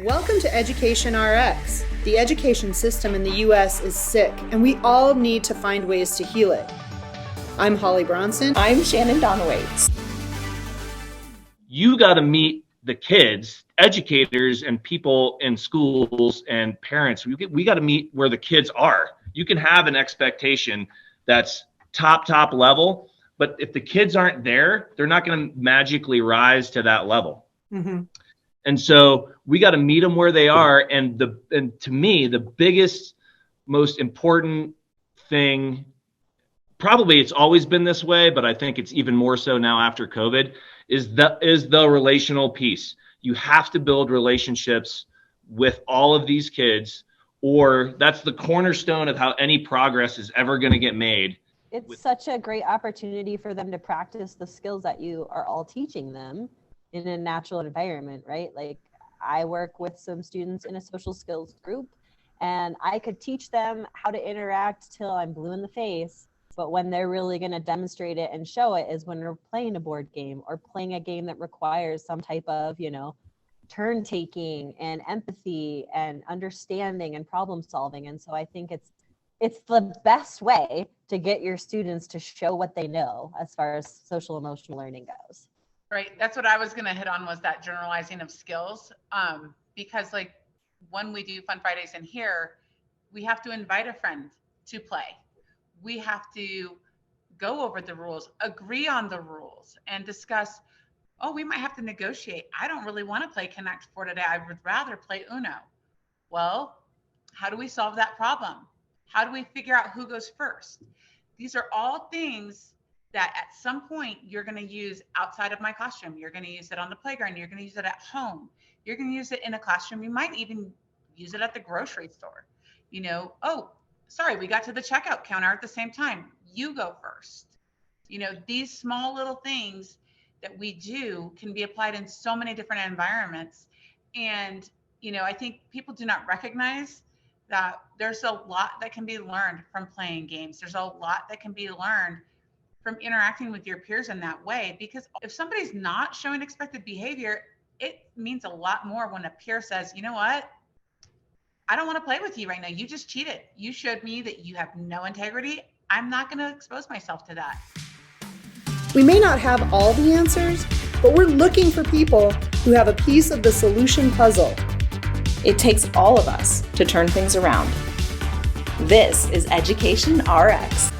Welcome to Education RX. The education system in the U.S. is sick, and we all need to find ways to heal it. I'm Holly Bronson. I'm Shannon Donowitz. You got to meet the kids, educators, and people in schools and parents. We got to meet where the kids are. You can have an expectation that's top level, but if the kids aren't there, they're not going to magically rise to that level. Mm-hmm. And so we got to meet them where they are. And to me, the biggest, most important thing, probably it's always been this way, but I think it's even more so now after COVID, is the relational piece. You have to build relationships with all of these kids, or that's the cornerstone of how any progress is ever going to get made. It's such a great opportunity for them to practice the skills that you are all teaching them in a natural environment, right? Like, I work with some students in a social skills group, and I could teach them how to interact till I'm blue in the face. But when they're really going to demonstrate it and show it is when we're playing a board game or playing a game that requires some type of, turn taking and empathy and understanding and problem solving. And so I think it's the best way to get your students to show what they know as far as social emotional learning goes. Right. That's what I was going to hit on, was that generalizing of skills. Because like when we do Fun Fridays in here, we have to invite a friend to play. We have to go over the rules, agree on the rules, and discuss, we might have to negotiate. I don't really want to play Connect 4 today. I would rather play Uno. Well, how do we solve that problem? How do we figure out who goes first? These are all things that at some point you're going to use outside of my classroom. You're going to use it on the playground. You're going to use it at home. You're going to use it in a classroom. You might even use it at the grocery store. Sorry, we got to the checkout counter at the same time. You go first. These small little things that we do can be applied in so many different environments. And, I think people do not recognize that there's a lot that can be learned from playing games. There's a lot that can be learned from interacting with your peers in that way, because if somebody's not showing expected behavior, it means a lot more when a peer says, you know what? I don't want to play with you right now. You just cheated. You showed me that you have no integrity. I'm not going to expose myself to that. We may not have all the answers, but we're looking for people who have a piece of the solution puzzle. It takes all of us to turn things around. This is Education RX.